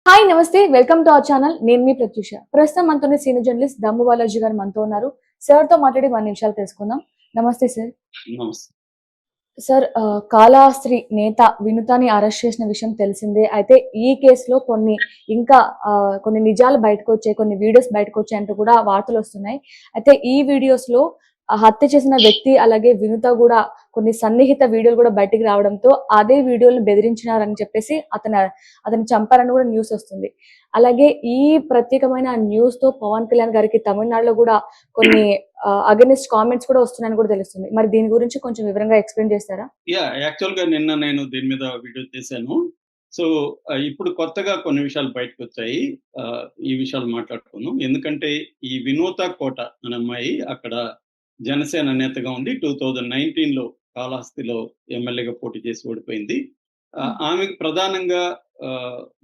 Hi నమస్తే welcome to our channel. నేను మీ ప్రత్యూష. ప్రస్తుతం మనతోనే సీనియర్ జర్నలిస్ట్ దమ్ము బాలాజీ గారు మనతో ఉన్నారు. సార్ తో మాట్లాడి 1 నిమిషాలు తెలుసుకుందాం. నమస్తే సార్. నమస్తే. సార్ కాళహస్త్రి నేత వినుతని అరెస్ట్ చేసిన విషయం తెలిసిందే. అయితే ఈ కేసులో ఇంకా కొన్ని నిజాలు బయటకొచ్చాయి. కొన్ని వీడియోస్ బయటకొచ్చాయంటూ కూడా వార్తలొస్తున్నాయి. అయితే ఈ వీడియోస్‌లో హత్య చేసిన వ్యక్తి అలాగే వినుత గూడా కొన్ని సన్నిహిత వీడియోలు గూడా బయటికి రావడంతో అదే వీడియోలను బెదిరించినారని చెప్పేసి అతన్ని చంపారని గూడా న్యూస్ ఒస్తుంది. అలాగే ఈ ప్రత్యేకమైన న్యూస్‌తో పవన్ కళ్యాణ్ గారికి తమిళనాడులో గూడా కొన్ని అగైనిస్ట్ కామెంట్స్ కూడా వస్తున్నాయని కూడా తెలుస్తుంది. మరి దీని గురించి కొంచెం వివరంగా ఎక్స్‌ప్లెయిన్ చేస్తారా? యాక్చువల్‌గా నిన్న నేను దీని మీద వీడియో చేశాను. సో, ఇప్పుడు కొత్తగా కొన్ని విషయాలు బయటకొచ్చాయి. ఈ విషయాలు మాట్లాడుకుందాం. ఎందుకంటే ఈ వినూత కోట అనే అమ్మాయి అక్కడ జనసేన నేతగా ఉండి 2019లో కాళహస్తిలో ఎమ్మెల్యేగా పోటీ చేసి ఓడిపోయింది. ఆమెకు ప్రధానంగా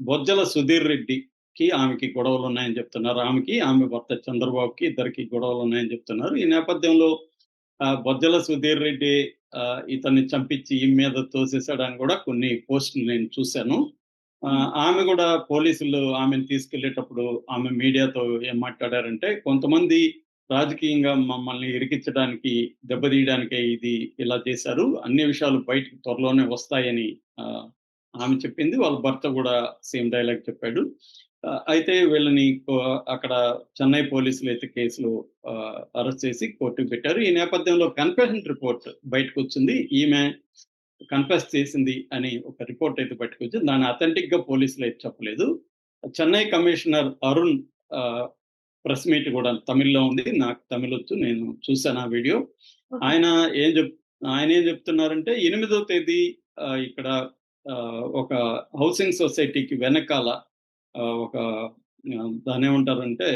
బొజ్జల సుధీర్ రెడ్డికి ఆమెకి గొడవలున్నాయని చెప్తున్నారు. ఆమె భర్త చంద్రబాబుకి ఇద్దరికి గొడవలున్నాయని చెప్తున్నారు. ఈ నేపథ్యంలో బొజ్జల సుధీర్ రెడ్డి ఇతన్ని చంపించి ఈమె మీద తోసేసాడని కూడా కొన్ని పోస్టులు నేను చూశాను. ఆమె కూడా పోలీసులు ఆమెను తీసుకెళ్ళేటప్పుడు ఆమె మీడియాతో ఏం మాట్లాడారంటే, కొంతమంది రాజకీయంగా మమ్మల్ని ఇరికించడానికి, దెబ్బతీయడానికే ఇది ఇలా చేశారు. అన్ని విషయాలు బయటకి త్వరలోనే వస్తాయని ఆమె చెప్పింది. వాళ్ళ భర్త కూడా సేమ్ డైలాగ్ చెప్పాడు. అయితే వీళ్ళని అక్కడ చెన్నై పోలీసులైతే కేసులో అరెస్ట్ చేసి కోర్టుకు పెట్టారు. ఈ నేపథ్యంలో కన్ఫెషన్ రిపోర్ట్ బయటకొచ్చింది. ఈమె కన్ఫెస్ చేసింది అని ఒక రిపోర్ట్ అయితే బయటకొచ్చింది. దాన్ని అథెంటిక్‌గా పోలీసులైతే చెప్పలేదు. Chennai commissioner Arun press meet కూడా తమిళ్‌లో ఉంది. నాకు తమిళొచ్చు. నేను చూసాను ఆ వీడియో. ఆయన ఏం చెప్తున్నారంటే 8వ తేదీ ఇక్కడ ఒక హౌసింగ్ సొసైటీకి వెనకాల ఒక దాన్నేమంటారంటే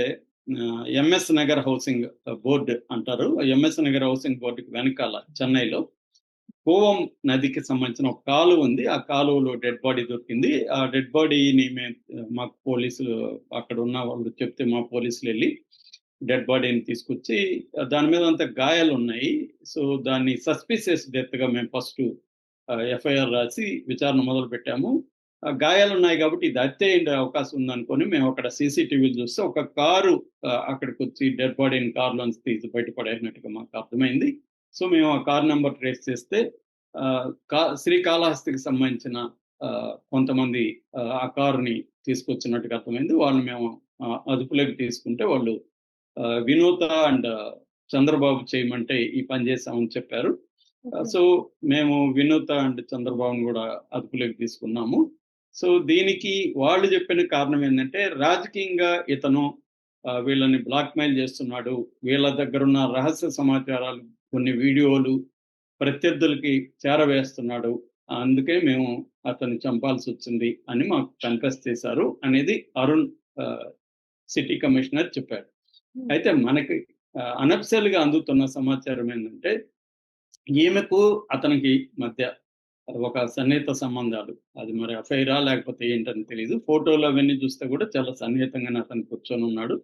ఎంఎస్ నగర్ హౌసింగ్ బోర్డ్ అంటారు. ఎంఎస్ నగర్ హౌసింగ్ బోర్డుకి వెనకాల చెన్నైలో కోవం నదికి సంబంధించిన ఒక కాలువ ఉంది. ఆ కాలువలో డెడ్ బాడీ దొరికింది. ఆ డెడ్ బాడీని మాకు పోలీసులు అక్కడ ఉన్న వాళ్ళు చెప్తే మా పోలీసులు వెళ్ళి డెడ్ బాడీని తీసుకొచ్చి దాని మీద అంత గాయాలున్నాయి. సో దాన్ని సస్పిషియస్ డెత్‌గా మేము ఫస్ట్ ఎఫ్ఐఆర్ రాసి విచారణ మొదలుపెట్టాము. గాయాలున్నాయి కాబట్టి ఇది హత్య అయ్యే అవకాశం ఉందనుకోని మేము అక్కడ సీసీటీవీలు చూస్తే ఒక కారు అక్కడికొచ్చి డెడ్ బాడీని కారులోంచి తీసి బయటపడేసినట్టుగా మాకు అర్థమైంది. సో మేము ఆ కార్ నంబర్ ట్రేస్ చేస్తే శ్రీకాళహస్తికి సంబంధించిన కొంతమంది ఆ కారుని తీసుకొచ్చినట్టుగా అర్థమైంది. వాళ్ళని మేము అదుపులోకి తీసుకుంటే వాళ్ళు వినూత అండ్ చంద్రబాబు చేయమంటే ఈ పని చేశామని చెప్పారు. సో మేము వినూత అండ్ చంద్రబాబుని కూడా అదుపులోకి తీసుకున్నాము. సో దీనికి వాళ్ళు చెప్పిన కారణం ఏంటంటే, రాజకీయంగా ఇతను వీళ్ళని బ్లాక్‌మెయిల్ చేస్తున్నాడు. వీళ్ళ దగ్గరున్న రహస్య సమాచారాలు, కొన్ని వీడియోలు ప్రత్యర్థులకి చేరవేస్తున్నాడు. అందుకే మేము అతన్ని చంపాల్సొచ్చింది అని మాకు కన్ఫెస్ చేశారు అనేది అరుణ్ సిటీ కమిషనర్ చెప్పాడు. అయితే మనకి అనఫిషియల్‌గా అందుతున్న సమాచారం ఏంటంటే, ఈమెకు అతనికి మధ్య ఒక సన్నిహిత సంబంధాలు. అది మరి అఫైరా లేకపోతే ఏంటని తెలీదు. ఫోటోలు అవన్నీ చూస్తే కూడా చాలా సన్నిహితంగానే అతను కూర్చొనున్నాడు.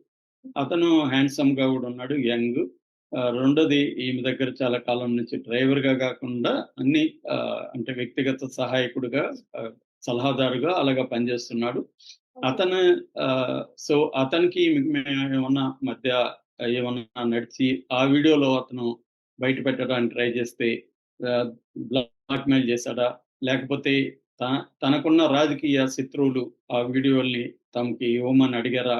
అతను హ్యాండ్సమ్‌గా కూడా ఉన్నాడు. యంగ్. రెండోది ఈమె దగ్గర చాలా కాలం నుంచి డ్రైవర్‌గా కాకుండా అన్ని అంటే వ్యక్తిగత సహాయకుడిగా, సలహాదారుగా అలాగా పనిచేస్తున్నాడు. అతను సో అతనికి మేమేమన్నా మధ్య ఏమన్నా నడిచి ఆ వీడియోలో అతను బయట పెట్టడానికి ట్రై చేస్తే బ్లాక్‌మెయిల్ చేశాడా? లేకపోతే తనకున్న రాజకీయ శత్రువులు ఆ వీడియోల్ని తమకి ఇవ్వమని అడిగారా?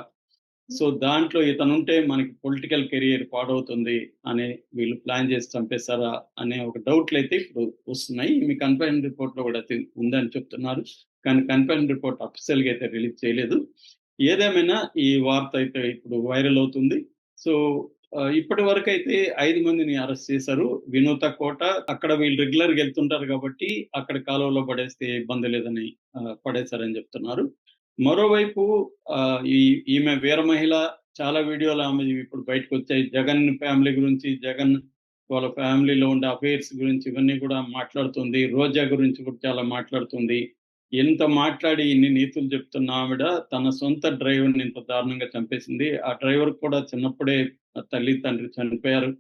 సో దాంట్లో ఇతనుంటే మనకి పొలిటికల్ కెరియర్ పాడవుతుంది అని వీళ్ళు ప్లాన్ చేసి చంపేశారా అనే ఒక డౌట్‌లయితే ఇప్పుడు వస్తున్నాయి. మీ కన్ఫైన్డ్ రిపోర్ట్‌లో కూడా ఉందని చెప్తున్నారు. కానీ కన్ఫైన్డ్ రిపోర్ట్ అఫీషియల్‌గా అయితే రిలీజ్ చేయలేదు. ఏదేమైనా ఈ వార్త అయితే ఇప్పుడు వైరల్ అవుతుంది. సో ఇప్పటి వరకైతే 5 మందిని అరెస్ట్ చేశారు. వినూత కోట అక్కడ వీళ్ళు రెగ్యులర్‌గా ఎళ్తుంటారు కాబట్టి అక్కడ కాలువలో పడేస్తే ఇబ్బంది లేదని పడేశారని చెప్తున్నారు. మరోవైపు ఈమె వీర మహిళ చాలా వీడియోలు ఆమెవి ఇప్పుడు బయటకొచ్చాయి. జగన్ ఫ్యామిలీ గురించి, జగన్ వాళ్ళ ఫ్యామిలీలో ఉండే అఫైర్స్ గురించి ఇవన్నీ కూడా మాట్లాడుతుంది. రోజా గురించి కూడా చాలా మాట్లాడుతుంది. ఎంత మాట్లాడి ఇన్ని నీతులు చెప్తున్న ఆవిడ తన సొంత డ్రైవర్‌ని ఇంత దారుణంగా చంపేసింది. ఆ డ్రైవర్‌కి కూడా చిన్నప్పుడే తల్లి, తండ్రి చనిపోయారు.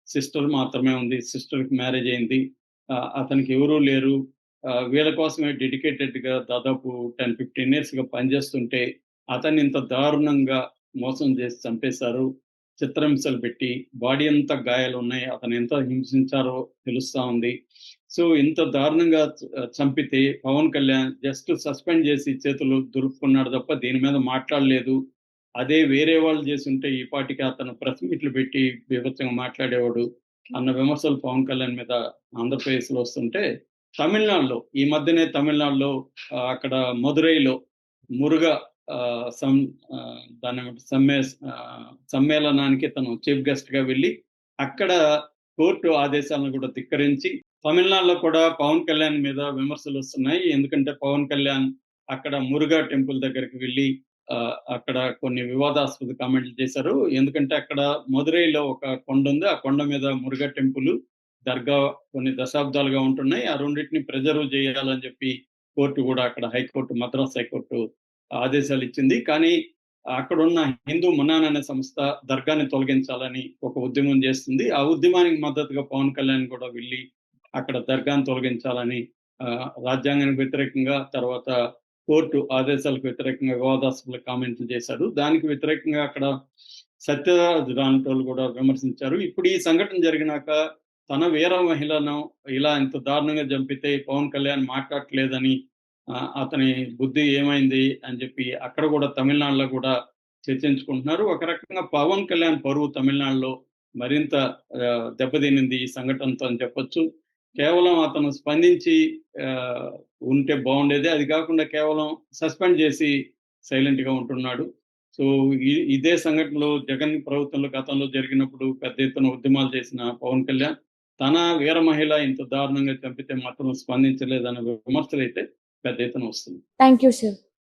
సిస్టర్ మాత్రమే ఉంది. సిస్టర్‌కి మ్యారేజ్ అయింది. అతనికి ఎవరూ లేరు. వీళ్ళ కోసమే డెడికేటెడ్‌గా దాదాపు 10, 15 ఇయర్స్‌గా పనిచేస్తుంటే, అతన్ని ఇంత దారుణంగా మోసం చేసి చంపేశారు. చిత్రహింసలు పెట్టి, బాడీ అంతా గాయాలున్నాయి. అతను ఎంత హింసించారో తెలుస్తా ఉంది. సో, ఇంత దారుణంగా చంపితే పవన్ కళ్యాణ్ జస్ట్ సస్పెండ్ చేసి చేతులు దులుపుకున్నాడు తప్ప దీని మీద మాట్లాడలేదు. అదే వేరే వాళ్ళు చేసుంటే ఈ పాటికి అతను ప్రెస్ మీట్లు పెట్టి బీభత్సంగా మాట్లాడేవాడు అన్న విమర్శలు పవన్ కళ్యాణ్ మీద ఆంధ్రప్రదేశ్‌లో వస్తుంటే, తమిళనాడులో ఈ మధ్యనే తమిళనాడులో అక్కడ మదురైలో మురుగా దాన్నేమంటారు సమ్మేళనానికి తను చీఫ్ గెస్ట్‌గా వెళ్ళి, అక్కడ కోర్టు ఆదేశాలను కూడా ధిక్కరించి, తమిళనాడులో కూడా పవన్ కళ్యాణ్ మీద విమర్శలొస్తున్నాయి. ఎందుకంటే పవన్ కళ్యాణ్ అక్కడ మురుగా టెంపుల్ దగ్గరికి వెళ్లి అక్కడ కొన్ని వివాదాస్పద కామెంట్లు చేశారు. ఎందుకంటే అక్కడ మదురైలో ఒక కొండుంది. ఆ కొండ మీద మురుగా టెంపుల్, దర్గా కొన్ని దశాబ్దాలుగా ఉంటున్నాయి. ఆ రెండిటిని ప్రిజర్వ్ చేయాలని చెప్పి కోర్టు కూడా అక్కడ హైకోర్టు, మద్రాస్ హైకోర్టు ఆదేశాలిచ్చింది. కానీ అక్కడున్న హిందూ మన్నాన్ అనే సంస్థ దర్గాని తొలగించాలని ఒక ఉద్యమం చేస్తుంది. ఆ ఉద్యమానికి మద్దతుగా పవన్ కళ్యాణ్ కూడా వెళ్లి అక్కడ దర్గాను తొలగించాలని రాజ్యాంగానికి వ్యతిరేకంగా, తర్వాత కోర్టు ఆదేశాలకు వ్యతిరేకంగా వివాదాస్పద కామెంట్లు చేశారు. దానికి వ్యతిరేకంగా అక్కడ సత్యరాజ్ లాంటోళ్ళు కూడా విమర్శించారు. ఇప్పుడు ఈ సంఘటన జరిగినాక తన వీర మహిళను ఇలా ఇంత దారుణంగా చంపితే పవన్ కళ్యాణ్ మాట్లాడట్లేదని, అతని బుద్ధి ఏమైంది అని చెప్పి అక్కడ కూడా తమిళనాడులో కూడా చర్చించుకుంటున్నారు. ఒక రకంగా పవన్ కళ్యాణ్ పరువు తమిళనాడులో మరింత దెబ్బతినింది ఈ సంఘటనతో అని చెప్పొచ్చు. కేవలం అతను స్పందించి ఉంటే బాగుండేది. అది కాకుండా కేవలం సస్పెండ్ చేసి సైలెంట్‌గా ఉంటున్నాడు. సో, ఇదే సంఘటనలో జగన్ ప్రభుత్వంలో గతంలో జరిగినప్పుడు పెద్ద ఎత్తున ఉద్యమాలు చేసిన పవన్ కళ్యాణ్, తన వీర మహిళ ఇంత దారుణంగా చంపితే మాత్రం స్పందించలేదన్న విమర్శలైతే పెద్ద ఎత్తున వస్తుంది. Thank you sir.